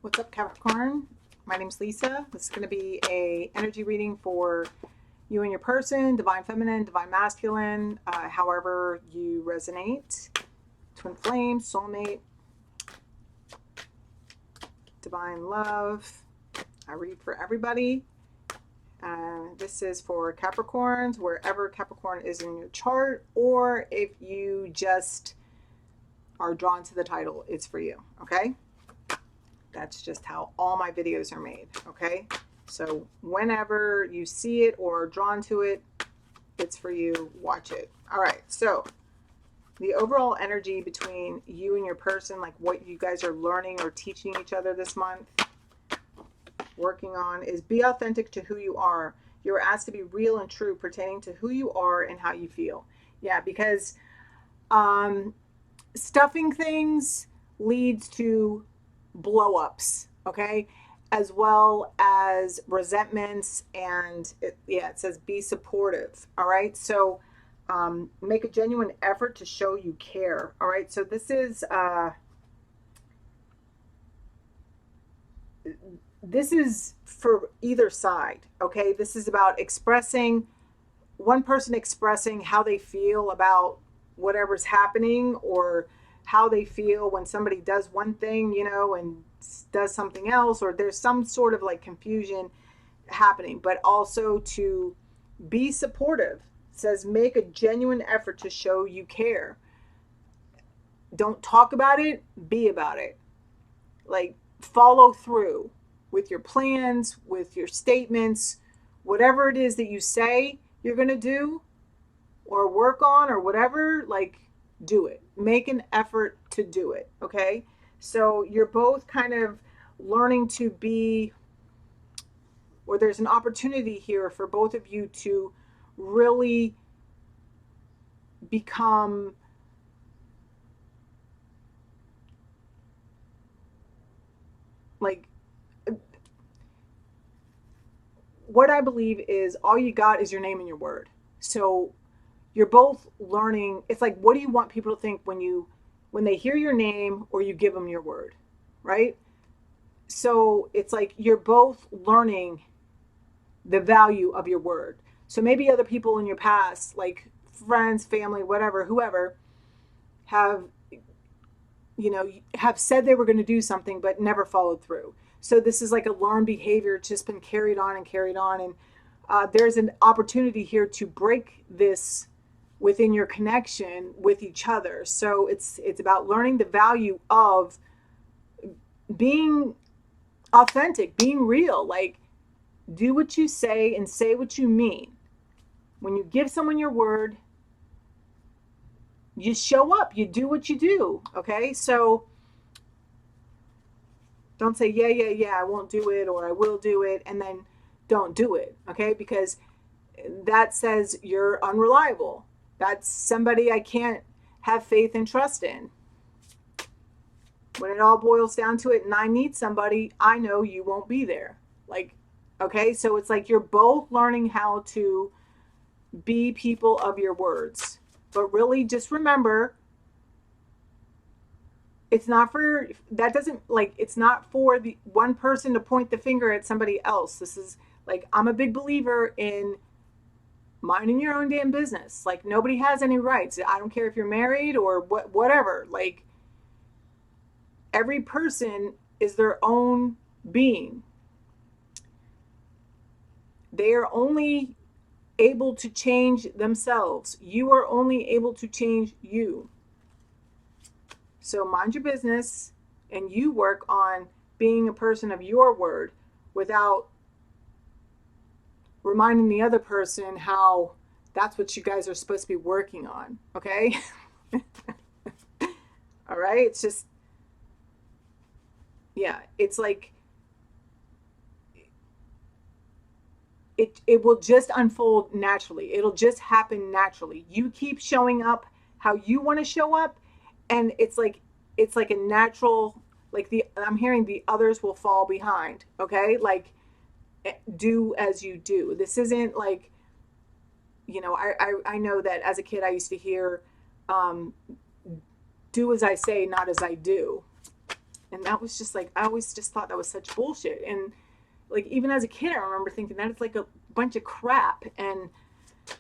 What's up, Capricorn? My name's Lisa. This is going to be a energy reading for you and your person, divine feminine, divine masculine, however you resonate. Twin flame, soulmate, divine love. I read for everybody. This is for Capricorns, wherever Capricorn is in your chart, or if you just are drawn to the title, it's for you, okay? That's just how all my videos are made, okay? So whenever you see it or are drawn to it, it's for you. Watch it. All right, so the overall energy between you and your person, like what you guys are learning or teaching each other this month, working on, is be authentic to who you are. You're asked to be real and true pertaining to who you are and how you feel. Yeah, because stuffing things leads to blow ups, okay, as well as resentments. And it says be supportive. All right, so make a genuine effort to show you care. All right, so this is for either side, okay? This is about expressing, one person expressing how they feel about whatever's happening, or how they feel when somebody does one thing, and does something else, or there's some sort of like confusion happening. But also to be supportive. It says make a genuine effort to show you care. Don't talk about it, be about it. Like, follow through with your plans, with your statements, whatever it is that you say you're going to do or work on or whatever, like, do it. Make an effort to do it, okay? So you're both kind of learning to be, or there's an opportunity here for both of you to really become like, what I believe is all you got is your name and your word. So you're both learning. It's like, what do you want people to think when they hear your name or you give them your word, right? So it's like you're both learning the value of your word. So maybe other people in your past, like friends, family, whatever, whoever, have said they were going to do something but never followed through. So this is like a learned behavior, just been carried on and carried on. And there's an opportunity here to break this within your connection with each other. So it's about learning the value of being authentic, being real. Like, do what you say and say what you mean. When you give someone your word, you show up, you do what you do, okay? So don't say, yeah, I won't do it, or I will do it, and then don't do it, okay? Because that says you're unreliable. That's somebody I can't have faith and trust in. When it all boils down to it and I need somebody, I know you won't be there. Like, okay? So it's like you're both learning how to be people of your words. But really just remember, it's not for the one person to point the finger at somebody else. This is like, I'm a big believer in minding your own damn business. Like, nobody has any rights. I don't care if you're married or whatever. Like, every person is their own being. They are only able to change themselves. You are only able to change you. So mind your business and you work on being a person of your word without reminding the other person how that's what you guys are supposed to be working on, okay? All right? It's just, yeah, it's like, it will just unfold naturally. It'll just happen naturally. You keep showing up how you want to show up, and it's like a natural, like, I'm hearing the others will fall behind, okay? Like, do as you do. This isn't like, I know that as a kid I used to hear, do as I say, not as I do. And that was just like, I always just thought that was such bullshit. And like, even as a kid, I remember thinking that it's like a bunch of crap. And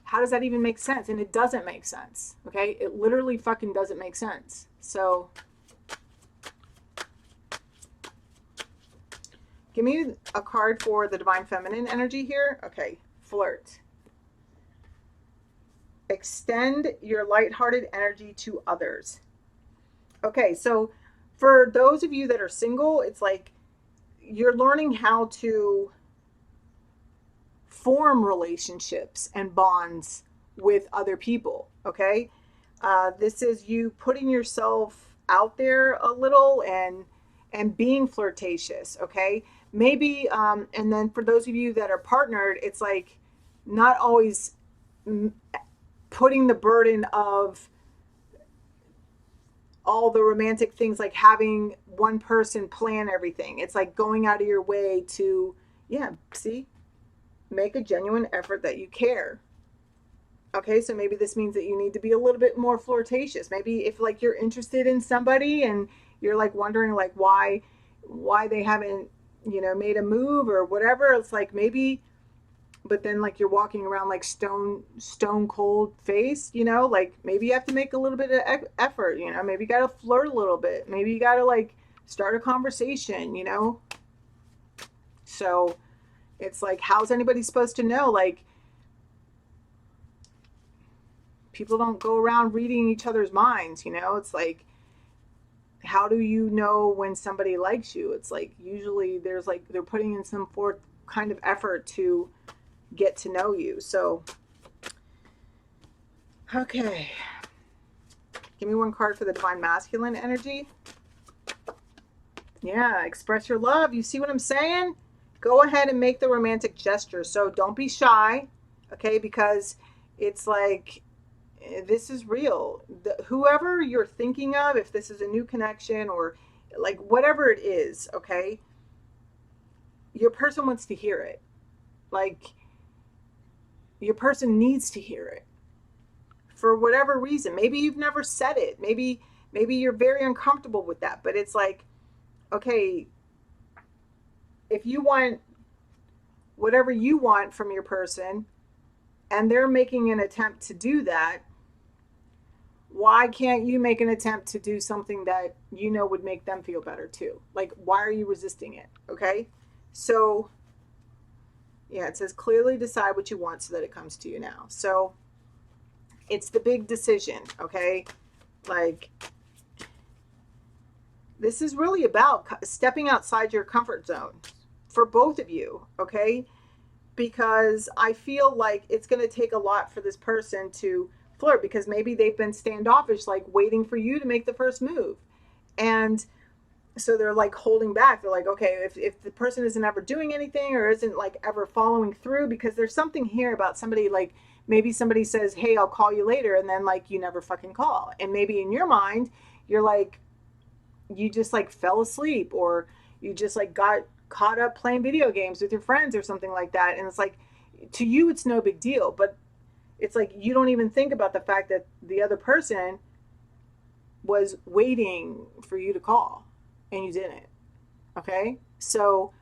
how does that even make sense? And it doesn't make sense. Okay. It literally fucking doesn't make sense. So give me a card for the divine feminine energy here. Okay. Flirt. Extend your lighthearted energy to others. Okay. So for those of you that are single, it's like you're learning how to form relationships and bonds with other people. Okay. This is you putting yourself out there a little and being flirtatious. Okay. Maybe, and then for those of you that are partnered, it's like not always putting the burden of all the romantic things, like having one person plan everything. It's like going out of your way to, yeah, see, make a genuine effort that you care. Okay, so maybe this means that you need to be a little bit more flirtatious. Maybe if like you're interested in somebody and you're like wondering like why they haven't, made a move or whatever, it's like maybe, but then like you're walking around like stone cold face, like maybe you have to make a little bit of effort, maybe you got to flirt a little bit. Maybe you got to like start a conversation, So it's like, how's anybody supposed to know? Like, people don't go around reading each other's minds, It's like, how do you know when somebody likes you? It's like, usually there's like, they're putting in some forth kind of effort to get to know you. So, okay. Give me one card for the divine masculine energy. Yeah, express your love. You see what I'm saying? Go ahead and make the romantic gesture. So don't be shy, okay? Because it's like, this is real. Whoever you're thinking of, if this is a new connection or like whatever it is, okay? Your person wants to hear it. Like, your person needs to hear it for whatever reason. Maybe you've never said it. Maybe you're very uncomfortable with that. But it's like, okay, if you want whatever you want from your person and they're making an attempt to do that, why can't you make an attempt to do something that would make them feel better too? Like, why are you resisting it? Okay. So yeah, it says clearly decide what you want so that it comes to you now. So it's the big decision. Okay. Like, this is really about stepping outside your comfort zone for both of you. Okay. Because I feel like it's going to take a lot for this person to flirt, because maybe they've been standoffish, like waiting for you to make the first move. And so they're like holding back. They're like, okay, if the person isn't ever doing anything or isn't like ever following through, because there's something here about somebody, like maybe somebody says, hey, I'll call you later. And then like you never fucking call. And maybe in your mind, you're like, you just like fell asleep, or you just like got caught up playing video games with your friends or something like that. And it's like, to you, it's no big deal, but it's like, you don't even think about the fact that the other person was waiting for you to call and you didn't. Okay. So,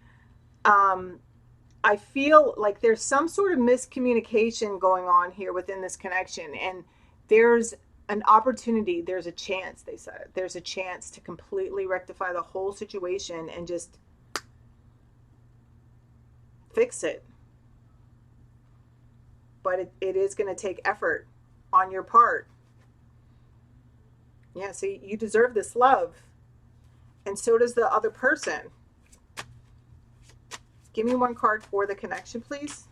I feel like there's some sort of miscommunication going on here within this connection, and there's an opportunity, there's a chance, they said, there's a chance to completely rectify the whole situation and just fix it. But it is going to take effort on your part. Yeah, so you deserve this love. And so does the other person. Give me one card for the connection, please.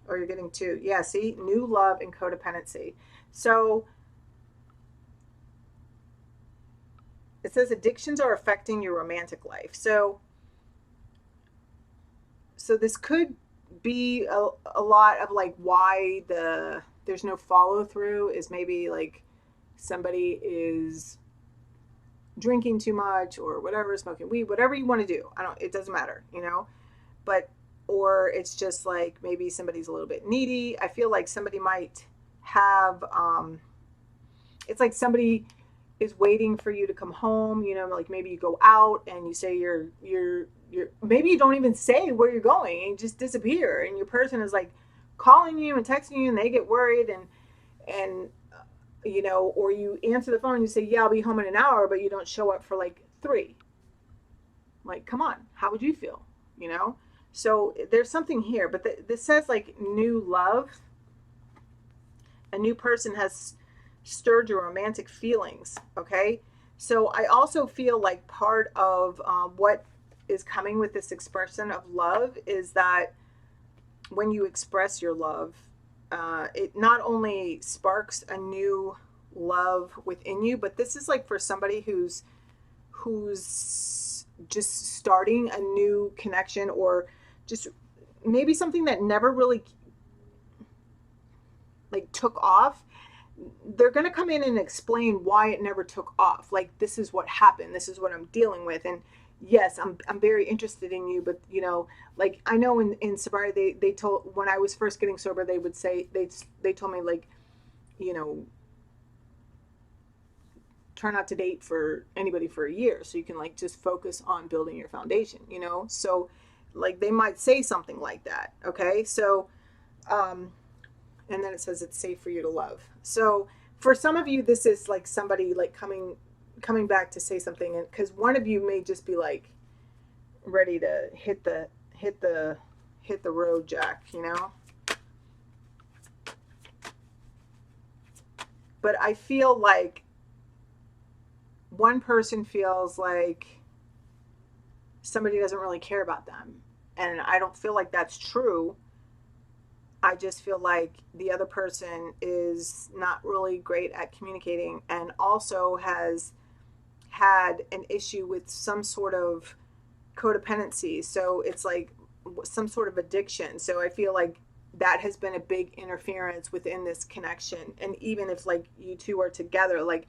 Or you're getting two. Yeah, see? New love and codependency. So it says addictions are affecting your romantic life. So this could be a lot of like why there's no follow through is maybe like somebody is drinking too much or whatever, smoking weed, whatever you want to do. It doesn't matter, but, or it's just like maybe somebody's a little bit needy. I feel like somebody might have, it's like somebody is waiting for you to come home. You know, like maybe you go out and you say you're maybe you don't even say where you're going and you just disappear, and your person is like calling you and texting you, and they get worried, and you know, or you answer the phone and you say, yeah, I'll be home in an hour, but you don't show up for like 3. Like, come on, how would you feel? You know? So there's something here, but this says like new love. A new person has stirred your romantic feelings. Okay. So I also feel like part of what is coming with this expression of love is that when you express your love, it not only sparks a new love within you, but this is like for somebody who's just starting a new connection, or just maybe something that never really like took off. They're going to come in and explain why it never took off. Like, this is what happened, this is what I'm dealing with, and yes, I'm very interested in you, but you know, like I know in sobriety they told, when I was first getting sober, they would say, they told me like, you know, try not to date for anybody for a year so you can like just focus on building your foundation, you know. So like they might say something like that. Okay. So um and then it says it's safe for you to love. So for some of you, this is like somebody like coming back to say something, and because one of you may just be like ready to hit the road, Jack, you know. But I feel like one person feels like somebody doesn't really care about them, and I don't feel like that's true. I just feel like the other person is not really great at communicating, and also has had an issue with some sort of codependency. So it's like some sort of addiction. So I feel like that has been a big interference within this connection. And even if like you two are together, like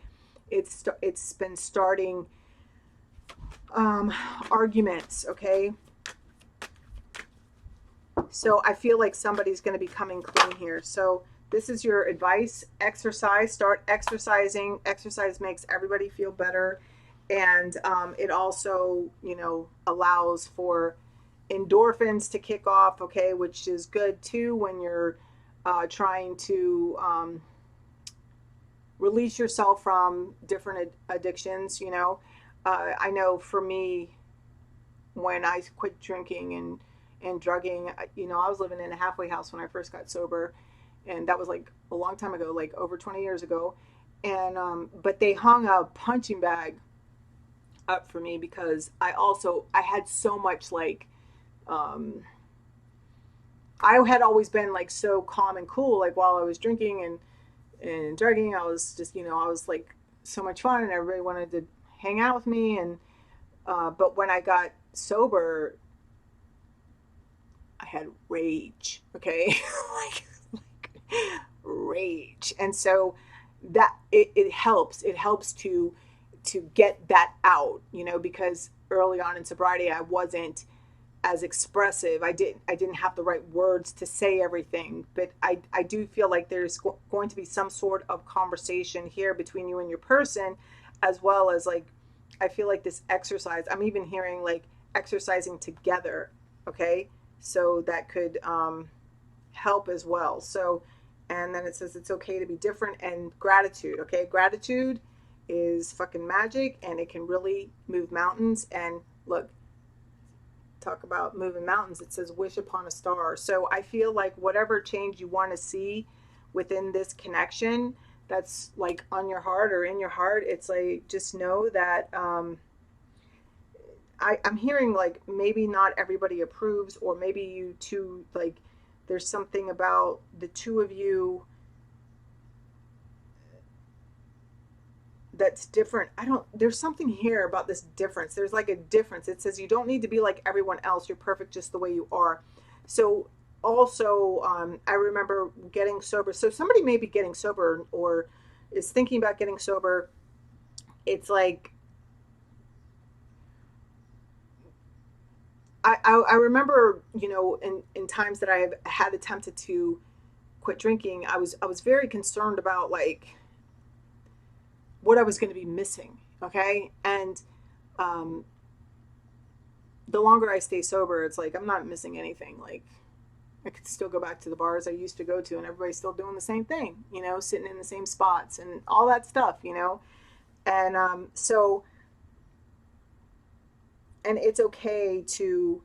it's been starting um, arguments. Okay. So I feel like somebody's going to be coming clean here. So this is your advice: exercise. Start exercising. Exercise makes everybody feel better, and it also, you know, allows for endorphins to kick off. Okay, which is good too when you're trying to release yourself from different addictions. You know, I know for me, when I quit drinking and drugging, you know, I was living in a halfway house when I first got sober, and that was like a long time ago, like over 20 years ago. And but they hung a punching bag up for me because I had so much like um, I had always been like so calm and cool, like while I was drinking and drugging. I was just, you know, I was like so much fun, and everybody wanted to hang out with me. And but when I got sober, I had rage. Okay. like rage. And so that it helps. It helps to get that out, you know, because early on in sobriety I wasn't as expressive. I didn't have the right words to say everything, but I do feel like there's going to be some sort of conversation here between you and your person, as well as like I feel like this exercise. I'm even hearing like exercising together. Okay, so that could help as well. So, and then it says it's okay to be different, and gratitude. Okay, gratitude is fucking magic, and it can really move mountains. And look, talk about moving mountains, it says wish upon a star. So I feel like whatever change you want to see within this connection that's like on your heart or in your heart, it's like just know that I'm hearing like maybe not everybody approves, or maybe you two like there's something about the two of you that's different. I don't, there's something here about this difference. There's like a difference. It says you don't need to be like everyone else. You're perfect just the way you are. So also, I remember getting sober. So somebody may be getting sober or is thinking about getting sober. It's like, I remember, you know, in times that I have had attempted to quit drinking, I was very concerned about like what I was going to be missing. Okay. And um, the longer I stay sober, it's like I'm not missing anything. Like I could still go back to the bars I used to go to, and everybody's still doing the same thing, you know, sitting in the same spots and all that stuff, you know. And and it's okay to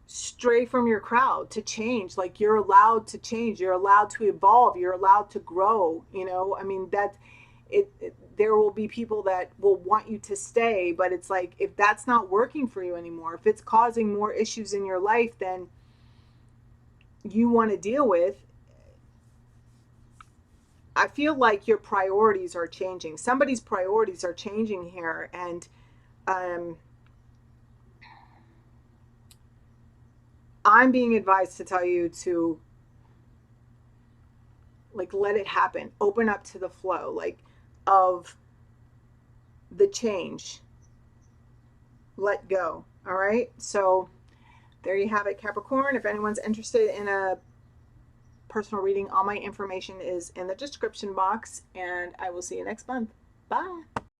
stray from your crowd, to change. Like you're allowed to change, you're allowed to evolve, you're allowed to grow, you know. I mean, that there will be people that will want you to stay, but it's like if that's not working for you anymore, if it's causing more issues in your life than you want to deal with, I feel like your priorities are changing. Somebody's priorities are changing here, and um, I'm being advised to tell you to like let it happen, open up to the flow, like of the change, let go. All right. So there you have it, Capricorn. If anyone's interested in a personal reading, all my information is in the description box, and I will see you next month. Bye.